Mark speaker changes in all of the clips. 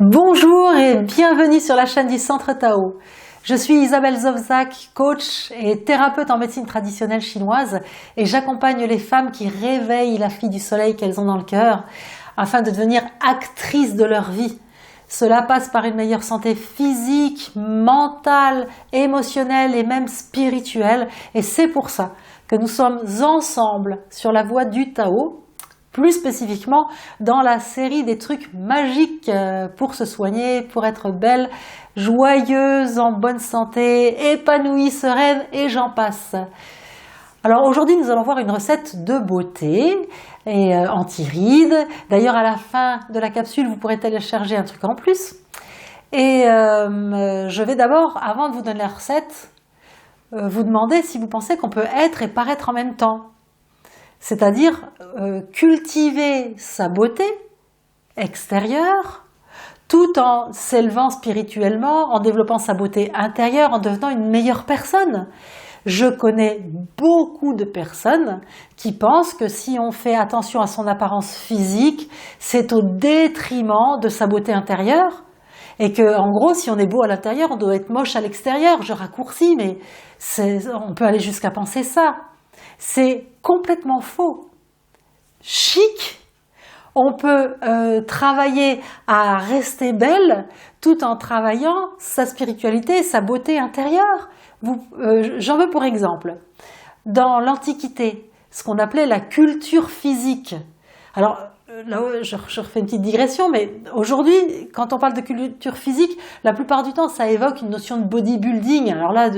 Speaker 1: Bonjour et bienvenue sur la chaîne du Centre Tao. Je suis Isabelle Zovzak, coach et thérapeute en médecine traditionnelle chinoise et j'accompagne les femmes qui réveillent la fille du soleil qu'elles ont dans le cœur afin de devenir actrices de leur vie. Cela passe par une meilleure santé physique, mentale, émotionnelle et même spirituelle et c'est pour ça que nous sommes ensemble sur la voie du Tao. Plus spécifiquement dans la série des trucs magiques pour se soigner, pour être belle, joyeuse, en bonne santé, épanouie, sereine et j'en passe. Alors aujourd'hui nous allons voir une recette de beauté et anti-rides. D'ailleurs à la fin de la capsule vous pourrez télécharger un truc en plus. Et je vais d'abord, avant de vous donner la recette, vous demander si vous pensez qu'on peut être et paraître en même temps. C'est-à-dire cultiver sa beauté extérieure tout en s'élevant spirituellement, en développant sa beauté intérieure, en devenant une meilleure personne. Je connais beaucoup de personnes qui pensent que si on fait attention à son apparence physique, c'est au détriment de sa beauté intérieure et que, en gros, si on est beau à l'intérieur, on doit être moche à l'extérieur. Je raccourcis, mais on peut aller jusqu'à penser ça. C'est complètement faux. Chic, on peut travailler à rester belle tout en travaillant sa spiritualité, sa beauté intérieure. J'en veux pour exemple, dans l'Antiquité, ce qu'on appelait la culture physique. Alors là, je refais une petite digression, mais aujourd'hui, quand on parle de culture physique, la plupart du temps, ça évoque une notion de bodybuilding. Alors là,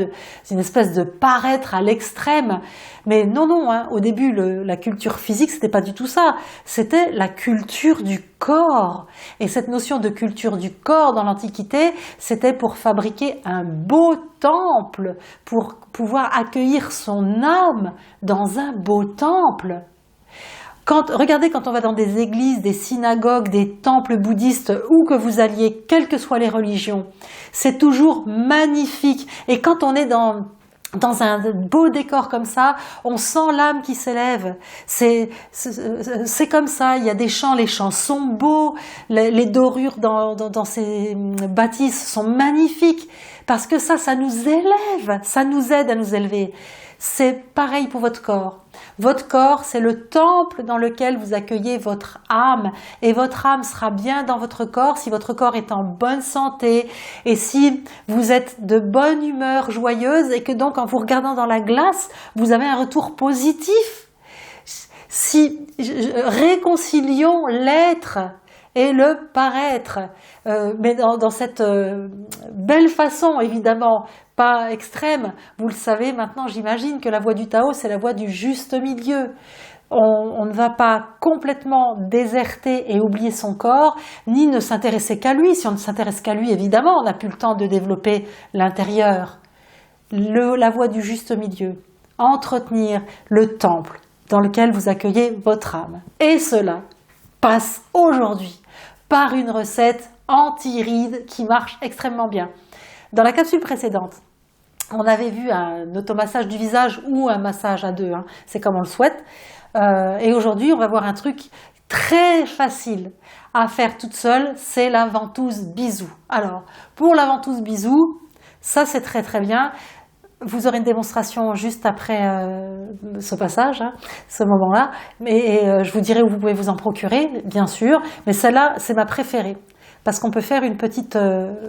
Speaker 1: c'est une espèce de paraître à l'extrême. Mais non, hein, au début, la culture physique, c'était pas du tout ça. C'était la culture du corps. Et cette notion de culture du corps dans l'Antiquité, c'était pour fabriquer un beau temple, pour pouvoir accueillir son âme dans un beau temple. Regardez quand on va dans des églises, des synagogues, des temples bouddhistes, où que vous alliez, quelles que soient les religions, c'est toujours magnifique. Et quand on est dans un beau décor comme ça, on sent l'âme qui s'élève. C'est comme ça, il y a des chants, les chants sont beaux, les dorures dans ces bâtisses sont magnifiques, parce que ça nous élève, ça nous aide à nous élever. C'est pareil pour votre corps. Votre corps, c'est le temple dans lequel vous accueillez votre âme et votre âme sera bien dans votre corps si votre corps est en bonne santé et si vous êtes de bonne humeur joyeuse et que donc en vous regardant dans la glace, vous avez un retour positif. Réconcilions l'être et le paraître, mais dans cette belle façon évidemment, pas extrême. Vous le savez maintenant, j'imagine que la voie du Tao, c'est la voie du juste milieu. On ne va pas complètement déserter et oublier son corps, ni ne s'intéresser qu'à lui. Si on ne s'intéresse qu'à lui, évidemment, on n'a plus le temps de développer l'intérieur. La voie du juste milieu, entretenir le temple dans lequel vous accueillez votre âme. Et cela passe aujourd'hui par une recette anti-rides qui marche extrêmement bien. Dans la capsule précédente, on avait vu un automassage du visage ou un massage à deux, hein, c'est comme on le souhaite. Et aujourd'hui, on va voir un truc très facile à faire toute seule, c'est la ventouse bisou. Alors, pour la ventouse bisou, ça c'est très très bien. Vous aurez une démonstration juste après ce passage, hein, ce moment-là. Mais je vous dirai où vous pouvez vous en procurer, bien sûr. Mais celle-là, c'est ma préférée. Parce qu'on peut faire une petite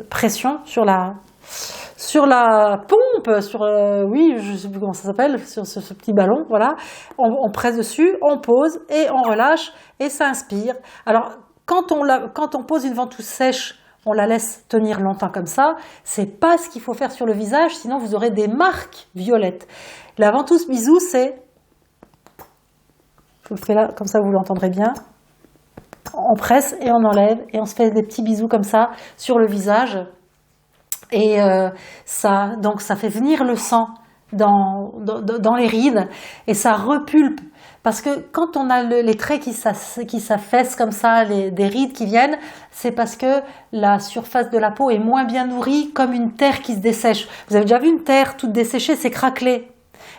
Speaker 1: pression sur la pompe, oui, je ne sais plus comment ça s'appelle, sur ce petit ballon, voilà. On presse dessus, on pose et on relâche et ça inspire. Alors, quand on pose une ventouse sèche, on la laisse tenir longtemps comme ça. C'est pas ce qu'il faut faire sur le visage, sinon vous aurez des marques violettes. La ventouse bisou, c'est... Je vous le fais là, comme ça vous l'entendrez bien. On presse et on enlève et on se fait des petits bisous comme ça sur le visage. Et donc ça fait venir le sang dans les rides et ça repulpe. Parce que quand on a les traits qui s'affaissent comme ça, des rides qui viennent, c'est parce que la surface de la peau est moins bien nourrie, comme une terre qui se dessèche. Vous avez déjà vu une terre toute desséchée, c'est craquelé.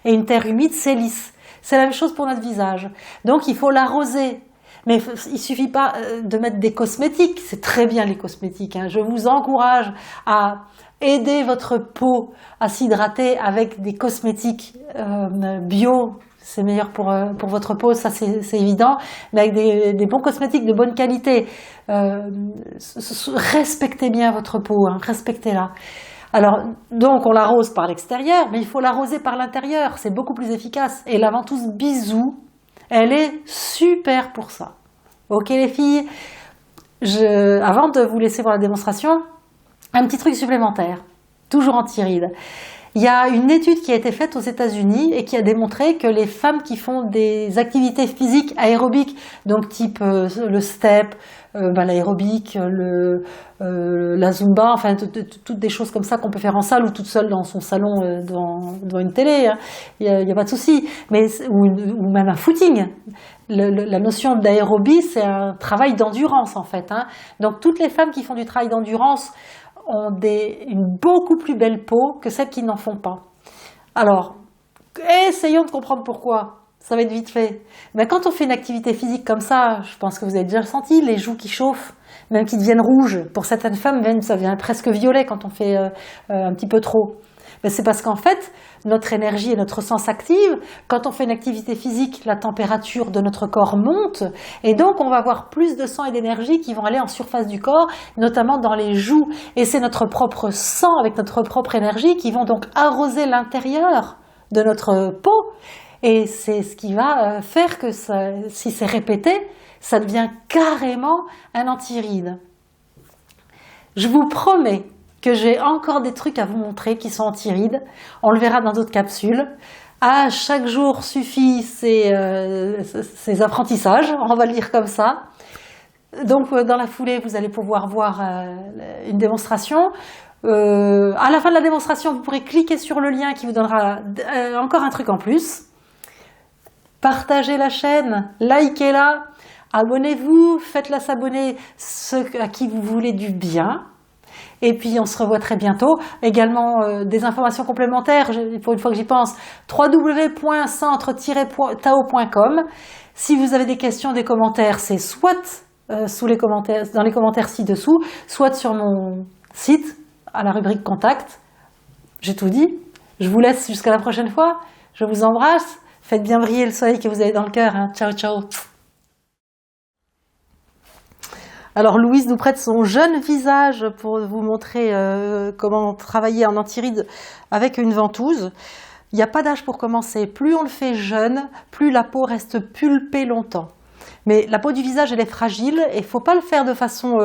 Speaker 1: Et une terre humide, c'est lisse. C'est la même chose pour notre visage. Donc il faut l'arroser. Mais il suffit pas de mettre des cosmétiques, c'est très bien les cosmétiques, hein. Je vous encourage à aider votre peau à s'hydrater avec des cosmétiques bio. C'est meilleur pour votre peau, ça c'est évident, mais avec des bons cosmétiques de bonne qualité. Respectez bien votre peau, hein, respectez-la. Alors, donc on l'arrose par l'extérieur, mais il faut l'arroser par l'intérieur, c'est beaucoup plus efficace. Et la ventouse bisou, elle est super pour ça. Ok les filles, avant de vous laisser voir la démonstration, un petit truc supplémentaire, toujours anti-rides. Il y a une étude qui a été faite aux États-Unis et qui a démontré que les femmes qui font des activités physiques aérobiques, donc type le step, l'aérobique, la zumba, enfin toutes des choses comme ça qu'on peut faire en salle ou toute seule dans son salon devant une télé, hein. Il y a pas de souci, mais ou même un footing. La notion d'aérobie, c'est un travail d'endurance en fait, hein. Donc toutes les femmes qui font du travail d'endurance ont une beaucoup plus belle peau que celles qui n'en font pas. Alors, essayons de comprendre pourquoi. Ça va être vite fait. Mais quand on fait une activité physique comme ça, je pense que vous avez déjà ressenti les joues qui chauffent, même qui deviennent rouges. Pour certaines femmes, même ça devient presque violet quand on fait un petit peu trop. Mais c'est parce qu'en fait, notre énergie et notre sang s'activent. Quand on fait une activité physique, la température de notre corps monte et donc on va avoir plus de sang et d'énergie qui vont aller en surface du corps, notamment dans les joues. Et c'est notre propre sang avec notre propre énergie qui vont donc arroser l'intérieur de notre peau. Et c'est ce qui va faire que si c'est répété, ça devient carrément un anti-ride. Je vous promets que j'ai encore des trucs à vous montrer qui sont anti-rides. On le verra dans d'autres capsules. À chaque jour suffit ces apprentissages, on va le dire comme ça. Donc dans la foulée, vous allez pouvoir voir une démonstration. À la fin de la démonstration, vous pourrez cliquer sur le lien qui vous donnera encore un truc en plus. Partagez la chaîne, likez-la, abonnez-vous, faites-la s'abonner ceux à qui vous voulez du bien. Et puis on se revoit très bientôt. Également des informations complémentaires, pour une fois que j'y pense, www.centre-tao.com. Si vous avez des questions, des commentaires, c'est soit sous les commentaires, dans les commentaires ci-dessous, soit sur mon site, à la rubrique Contact. J'ai tout dit. Je vous laisse jusqu'à la prochaine fois. Je vous embrasse. Faites bien briller le soleil que vous avez dans le cœur, hein. Ciao, ciao. Alors Louise nous prête son jeune visage pour vous montrer comment travailler en anti-rides avec une ventouse. Il n'y a pas d'âge pour commencer. Plus on le fait jeune, plus la peau reste pulpée longtemps. Mais la peau du visage, elle est fragile et il ne faut pas le faire de façon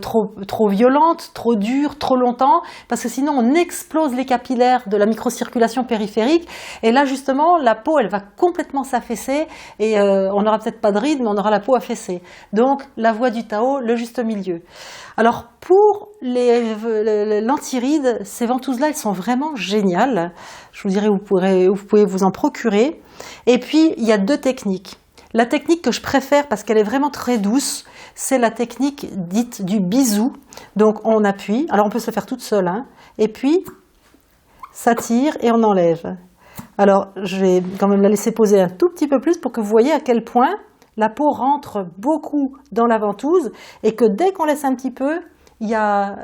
Speaker 1: trop violente, trop dure, trop longtemps, parce que sinon on explose les capillaires de la microcirculation périphérique. Et là justement, la peau, elle va complètement s'affaisser et on n'aura peut-être pas de rides, mais on aura la peau affaissée. Donc la voie du Tao, le juste milieu. Alors pour l'anti-rides, ces ventouses-là, elles sont vraiment géniales. Je vous dirai où vous pouvez vous en procurer. Et puis il y a deux techniques. La technique que je préfère parce qu'elle est vraiment très douce, c'est la technique dite du bisou. Donc on appuie, alors on peut se faire toute seule, hein, et puis ça tire et on enlève. Alors je vais quand même la laisser poser un tout petit peu plus pour que vous voyez à quel point la peau rentre beaucoup dans la ventouse et que dès qu'on laisse un petit peu, il y a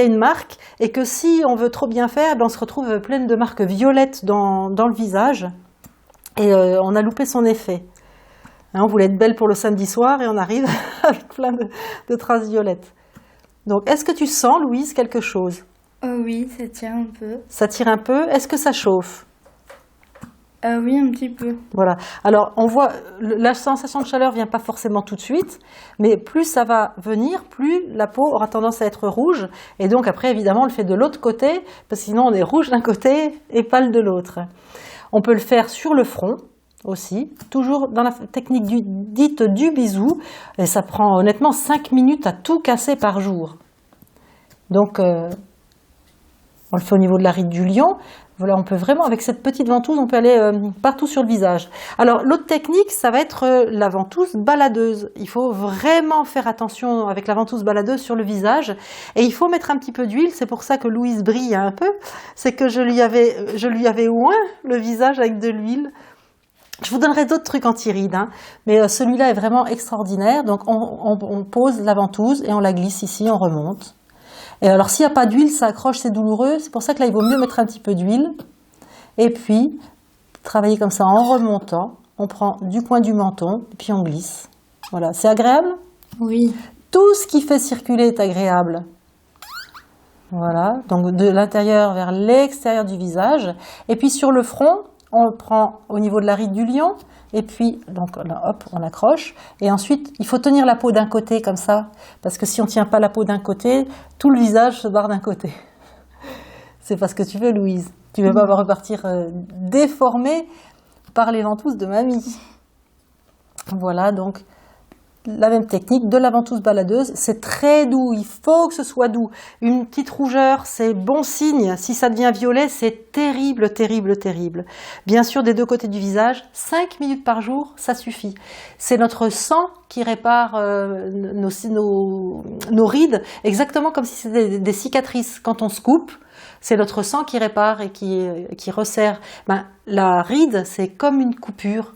Speaker 1: une marque et que si on veut trop bien faire, on se retrouve pleine de marques violettes dans le visage et on a loupé son effet. On voulait être belle pour le samedi soir et on arrive avec plein de traces violettes. Donc, est-ce que tu sens, Louise, quelque chose?
Speaker 2: Oui, ça tire un peu.
Speaker 1: Ça tire un peu. Est-ce que ça chauffe?
Speaker 2: Oui, un petit peu.
Speaker 1: Voilà. Alors, on voit, la sensation de chaleur vient pas forcément tout de suite, mais plus ça va venir, plus la peau aura tendance à être rouge. Et donc, après, évidemment, on le fait de l'autre côté, parce que sinon, on est rouge d'un côté et pâle de l'autre. On peut le faire sur le front aussi, toujours dans la technique dite du bisou, et ça prend honnêtement 5 minutes à tout casser par jour. Donc, on le fait au niveau de la ride du lion. Voilà, on peut vraiment, avec cette petite ventouse, on peut aller partout sur le visage. Alors, l'autre technique, ça va être la ventouse baladeuse. Il faut vraiment faire attention avec la ventouse baladeuse sur le visage. Et il faut mettre un petit peu d'huile. C'est pour ça que Louise brille un peu. C'est que je lui avais oint le visage avec de l'huile Je vous donnerai d'autres trucs anti-rides, hein, mais celui-là est vraiment extraordinaire. Donc on pose la ventouse et on la glisse ici, on remonte. Et alors s'il n'y a pas d'huile, ça accroche, c'est douloureux. C'est pour ça que là il vaut mieux mettre un petit peu d'huile. Et puis travailler comme ça en remontant. On prend du coin du menton et puis on glisse. Voilà, c'est agréable?
Speaker 2: Oui.
Speaker 1: Tout ce qui fait circuler est agréable. Voilà, donc de l'intérieur vers l'extérieur du visage. Et puis sur le front, on le prend au niveau de la ride du lion. Et puis, donc là, hop, on accroche. Et ensuite, il faut tenir la peau d'un côté comme ça. Parce que si on ne tient pas la peau d'un côté, tout le visage se barre d'un côté. C'est pas ce que tu veux, Louise. Tu veux pas repartir déformée par les ventouses de mamie. Voilà, donc la même technique de la ventouse baladeuse. C'est très doux, il faut que ce soit doux. Une petite rougeur, c'est bon signe. Si ça devient violet, c'est terrible, terrible, terrible. Bien sûr, des deux côtés du visage, 5 minutes par jour, ça suffit. C'est notre sang qui répare nos rides, exactement comme si c'était des cicatrices. Quand on se coupe, c'est notre sang qui répare et qui resserre. La ride, c'est comme une coupure.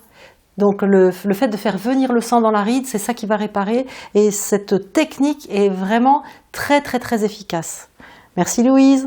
Speaker 1: Donc le fait de faire venir le sang dans la ride, c'est ça qui va réparer. Et cette technique est vraiment très très très efficace. Merci Louise.